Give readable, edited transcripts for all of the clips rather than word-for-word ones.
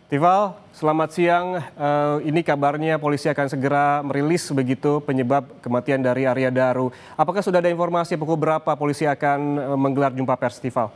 Tival, selamat siang. Ini kabarnya polisi akan segera merilis begitu penyebab kematian dari Arya Daru. Apakah sudah ada informasi pukul berapa polisi akan menggelar jumpa pers, Tival?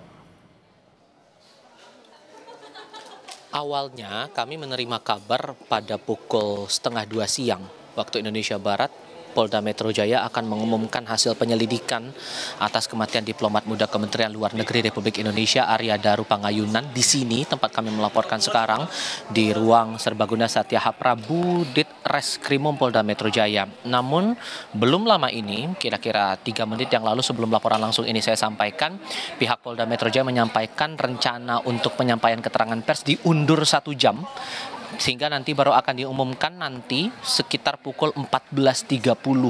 Awalnya kami menerima kabar pada pukul 1:30 siang waktu Indonesia Barat, Polda Metro Jaya akan mengumumkan hasil penyelidikan atas kematian diplomat muda Kementerian Luar Negeri Republik Indonesia Arya Daru Pangayunan di sini tempat kami melaporkan sekarang di ruang Serbaguna Satya Prabu Ditreskrimum Polda Metro Jaya. Namun belum lama ini, kira-kira 3 menit yang lalu sebelum laporan langsung ini saya sampaikan, pihak Polda Metro Jaya menyampaikan rencana untuk penyampaian keterangan pers diundur 1 jam. Sehingga nanti baru akan diumumkan nanti sekitar pukul 14.30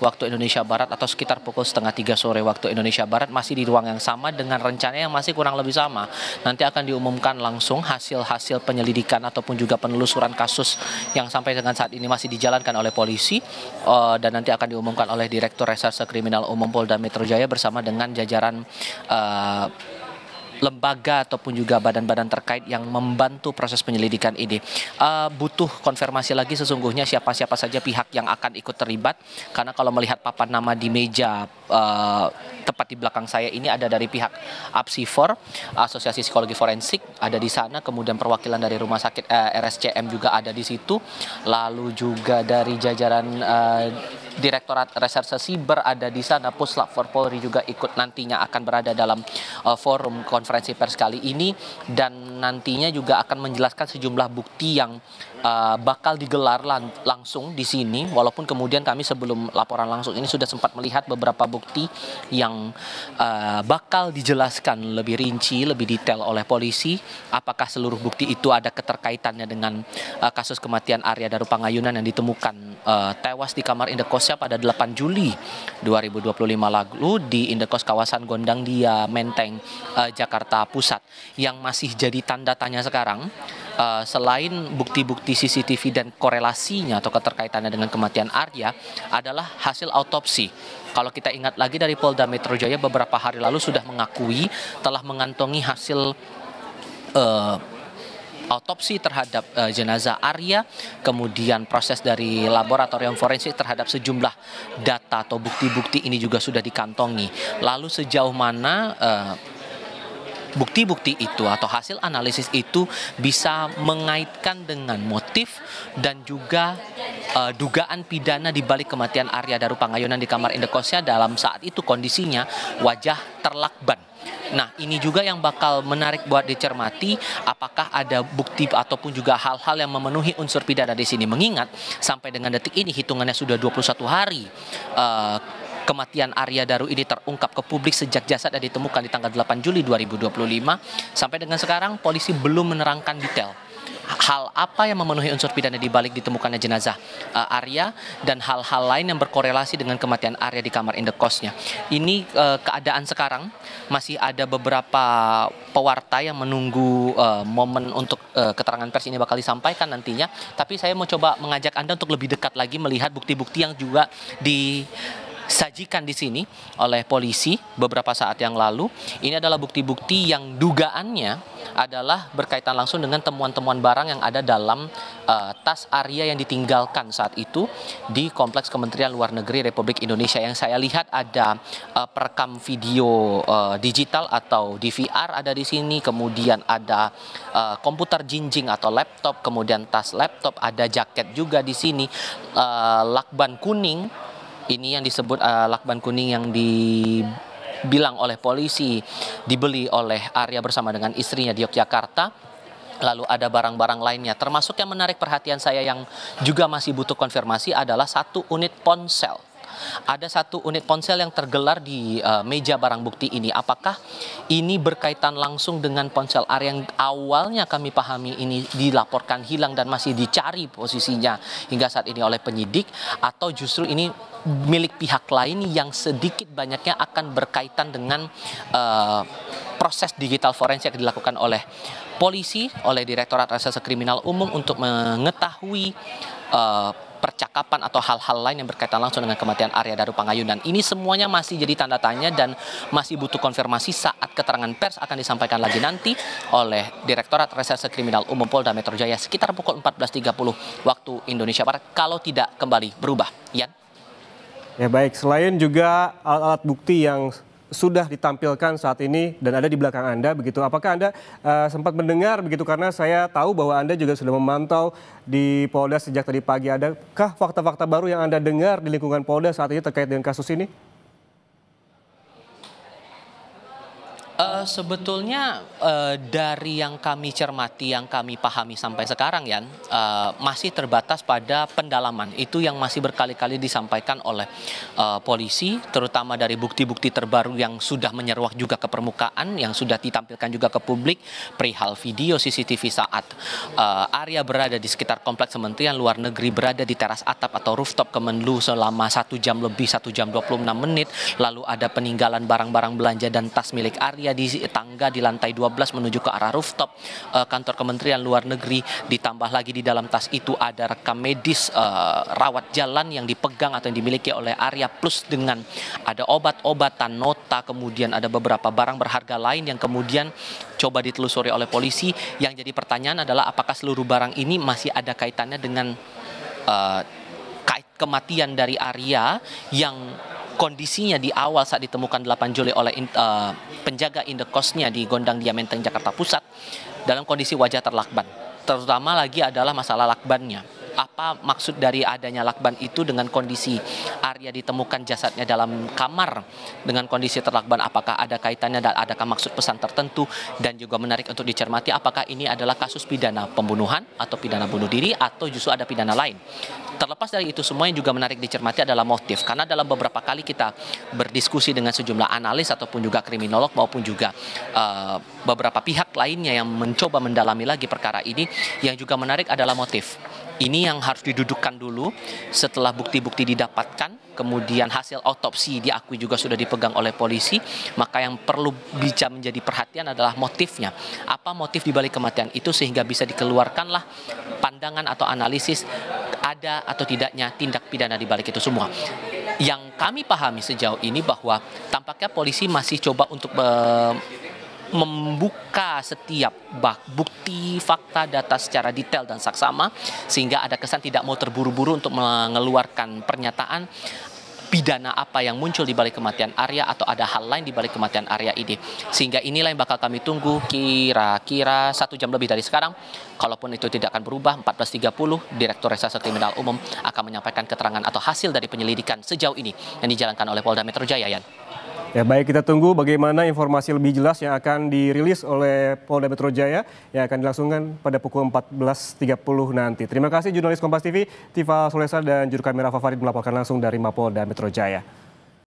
waktu Indonesia Barat atau sekitar pukul 2:30 sore waktu Indonesia Barat, masih di ruang yang sama dengan rencana yang masih kurang lebih sama. Nanti akan diumumkan langsung hasil-hasil penyelidikan ataupun juga penelusuran kasus yang sampai dengan saat ini masih dijalankan oleh polisi, dan nanti akan diumumkan oleh Direktur Reserse Kriminal Umum Polda Metro Jaya bersama dengan jajaran lembaga ataupun juga badan-badan terkait yang membantu proses penyelidikan ini. Butuh konfirmasi lagi sesungguhnya siapa-siapa saja pihak yang akan ikut terlibat, karena kalau melihat papan nama di meja tepat di belakang saya ini ada dari pihak APSIFOR, Asosiasi Psikologi Forensik, ada di sana, kemudian perwakilan dari Rumah Sakit RSCM juga ada di situ, lalu juga dari jajaran Direktorat Reserse Siber ada di sana, Puslap Polri juga ikut nantinya akan berada dalam forum konferensi pers kali ini, dan nantinya juga akan menjelaskan sejumlah bukti yang bakal digelar langsung di sini, walaupun kemudian kami sebelum laporan langsung ini sudah sempat melihat beberapa bukti yang bakal dijelaskan lebih rinci, lebih detail oleh polisi, apakah seluruh bukti itu ada keterkaitannya dengan kasus kematian Arya Daru Pangayunan yang ditemukan tewas di kamar indekosnya pada 8 Juli 2025 lalu di indekos kawasan Gondangdia, Menteng, Jakarta Pusat. Yang masih jadi tanda tanya sekarang, selain bukti-bukti CCTV dan korelasinya atau keterkaitannya dengan kematian Arya, adalah hasil autopsi. Kalau kita ingat lagi dari Polda Metro Jaya beberapa hari lalu sudah mengakui telah mengantongi hasil autopsi terhadap jenazah Arya, kemudian proses dari laboratorium forensik terhadap sejumlah data atau bukti-bukti ini juga sudah dikantongi. Lalu sejauh mana bukti-bukti itu atau hasil analisis itu bisa mengaitkan dengan motif dan juga dugaan pidana di balik kematian Arya Daru Pangayunan di kamar indekosnya dalam saat itu kondisinya wajah terlakban. Nah, ini juga yang bakal menarik buat dicermati, apakah ada bukti ataupun juga hal-hal yang memenuhi unsur pidana di sini, mengingat sampai dengan detik ini hitungannya sudah 21 hari kematian Arya Daru ini terungkap ke publik sejak jasadnya ditemukan di tanggal 8 Juli 2025. Sampai dengan sekarang polisi belum menerangkan detail hal apa yang memenuhi unsur pidana di balik ditemukannya jenazah Arya dan hal-hal lain yang berkorelasi dengan kematian Arya di kamar indekosnya. Ini keadaan sekarang, masih ada beberapa pewarta yang menunggu momen untuk keterangan pers ini bakal disampaikan nantinya. Tapi saya mau coba mengajak Anda untuk lebih dekat lagi melihat bukti-bukti yang juga disajikan di sini oleh polisi beberapa saat yang lalu. Ini adalah bukti-bukti yang dugaannya adalah berkaitan langsung dengan temuan-temuan barang yang ada dalam tas Arya yang ditinggalkan saat itu di Kompleks Kementerian Luar Negeri Republik Indonesia. Yang saya lihat ada perekam video digital atau DVR ada di sini, kemudian ada komputer jinjing atau laptop, kemudian tas laptop, ada jaket juga di sini, lakban kuning. Ini yang disebut lakban kuning yang dibilang oleh polisi dibeli oleh Arya bersama dengan istrinya di Yogyakarta. Lalu ada barang-barang lainnya, termasuk yang menarik perhatian saya yang juga masih butuh konfirmasi adalah 1 unit ponsel. Ada 1 unit ponsel yang tergelar di meja barang bukti ini. Apakah ini berkaitan langsung dengan ponsel Arya yang awalnya kami pahami ini dilaporkan hilang dan masih dicari posisinya hingga saat ini oleh penyidik, atau justru ini milik pihak lain yang sedikit banyaknya akan berkaitan dengan proses digital forensik yang dilakukan oleh polisi, oleh Direktorat Reserse Kriminal Umum untuk mengetahui percakapan atau hal-hal lain yang berkaitan langsung dengan kematian Arya Daru Pangayunan. Ini semuanya masih jadi tanda tanya dan masih butuh konfirmasi saat keterangan pers akan disampaikan lagi nanti oleh Direktorat Reserse Kriminal Umum Polda Metro Jaya sekitar pukul 14.30 waktu Indonesia Barat kalau tidak kembali berubah. Yan? Ya baik, selain juga alat-alat bukti yang sudah ditampilkan saat ini dan ada di belakang Anda begitu. Apakah Anda sempat mendengar begitu, karena saya tahu bahwa Anda juga sudah memantau di Polda sejak tadi pagi. Adakah fakta-fakta baru yang Anda dengar di lingkungan Polda saat ini terkait dengan kasus ini? Sebetulnya dari yang kami cermati, yang kami pahami sampai sekarang Yan, masih terbatas pada pendalaman. Itu yang masih berkali-kali disampaikan oleh polisi, terutama dari bukti-bukti terbaru yang sudah menyeruak juga ke permukaan, yang sudah ditampilkan juga ke publik, perihal video CCTV saat Arya berada di sekitar kompleks Kementerian Luar Negeri, berada di teras atap atau rooftop Kemenlu selama 1 jam lebih, 1 jam 26 menit, lalu ada peninggalan barang-barang belanja dan tas milik Arya di tangga di lantai 12 menuju ke arah rooftop kantor Kementerian Luar Negeri. Ditambah lagi di dalam tas itu ada rekam medis rawat jalan yang dipegang atau yang dimiliki oleh Arya, plus dengan ada obat-obatan, nota, kemudian ada beberapa barang berharga lain yang kemudian coba ditelusuri oleh polisi. Yang jadi pertanyaan adalah apakah seluruh barang ini masih ada kaitannya dengan kematian dari Arya yang kondisinya di awal saat ditemukan 8 Juli oleh penjaga indekosnya di Gondang Dia Menteng, Jakarta Pusat, dalam kondisi wajah terlakban. Terutama lagi adalah masalah lakbannya. Apa maksud dari adanya lakban itu dengan kondisi Arya ditemukan jasadnya dalam kamar dengan kondisi terlakban? Apakah ada kaitannya dan adakah maksud pesan tertentu? Dan juga menarik untuk dicermati apakah ini adalah kasus pidana pembunuhan atau pidana bunuh diri atau justru ada pidana lain. Terlepas dari itu semua, yang juga menarik dicermati adalah motif. Karena dalam beberapa kali kita berdiskusi dengan sejumlah analis ataupun juga kriminolog maupun juga beberapa pihak lainnya yang mencoba mendalami lagi perkara ini, yang juga menarik adalah motif. Ini yang harus didudukkan dulu setelah bukti-bukti didapatkan, kemudian hasil otopsi diakui juga sudah dipegang oleh polisi, maka yang perlu bisa menjadi perhatian adalah motifnya. Apa motif dibalik kematian itu sehingga bisa dikeluarkanlah pandangan atau analisis ada atau tidaknya tindak pidana dibalik itu semua. Yang kami pahami sejauh ini bahwa tampaknya polisi masih coba untuk membuka setiap bukti, fakta, data secara detail dan saksama, sehingga ada kesan tidak mau terburu-buru untuk mengeluarkan pernyataan pidana apa yang muncul di balik kematian Arya atau ada hal lain di balik kematian Arya ini. Sehingga inilah yang bakal kami tunggu kira-kira 1 jam lebih dari sekarang. Kalaupun itu tidak akan berubah, 14.30 Direktur Reserse Kriminal Umum akan menyampaikan keterangan atau hasil dari penyelidikan sejauh ini yang dijalankan oleh Polda Metro Jaya, Yan. Ya baik, kita tunggu bagaimana informasi lebih jelas yang akan dirilis oleh Polda Metro Jaya yang akan dilangsungkan pada pukul 14.30 nanti. Terima kasih jurnalis Kompas TV, Tifa Solesa dan juru kamera Favarid melaporkan langsung dari Mapolda Metro Jaya.